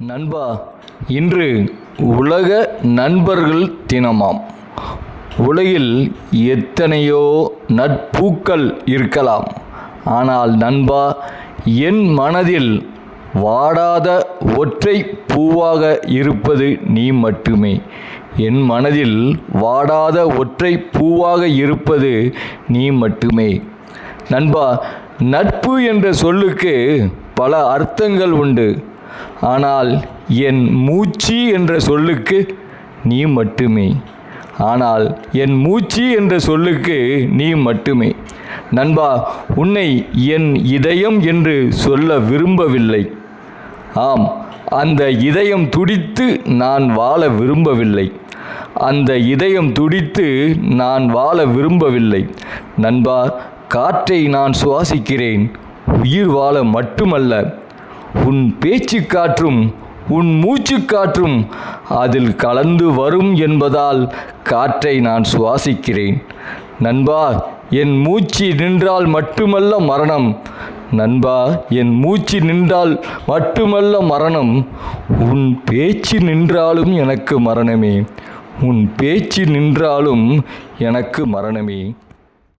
நண்பா, இன்று உலக நண்பர்கள் தினமாம். உலகில் எத்தனையோ நட்பூக்கள் இருக்கலாம். ஆனால் நண்பா, என் மனதில் வாடாத ஒற்றை பூவாக இருப்பது நீ மட்டுமே. என் மனதில் வாடாத ஒற்றை பூவாக இருப்பது நீ மட்டுமே. நண்பா, நட்பு என்ற சொல்லுக்கு பல அர்த்தங்கள் உண்டு. ஆனால் என் மூச்சு என்ற சொல்லுக்கு நீ மட்டுமே. ஆனால் என் மூச்சு என்ற சொல்லுக்கு நீ மட்டுமே. நண்பா, உன்னை என் இதயம் என்று சொல்ல விரும்பவில்லை. ஆம், அந்த இதயம் துடித்து நான் வாழ விரும்பவில்லை. அந்த இதயம் துடித்து நான் வாழ விரும்பவில்லை. நண்பா, காற்றை நான் சுவாசிக்கிறேன், உயிர் வாழ மட்டுமல்ல. உன் பேச்சு காற்றும் உன் மூச்சு காற்றும் அதில் கலந்து வரும் என்பதால் காற்றை நான் சுவாசிக்கிறேன். நண்பா, என் மூச்சு நின்றால் மட்டுமல்ல மரணம். நண்பா, என் மூச்சு நின்றால் மட்டுமல்ல மரணம். உன் பேச்சு நின்றாலும் எனக்கு மரணமே. உன் பேச்சு நின்றாலும் எனக்கு மரணமே.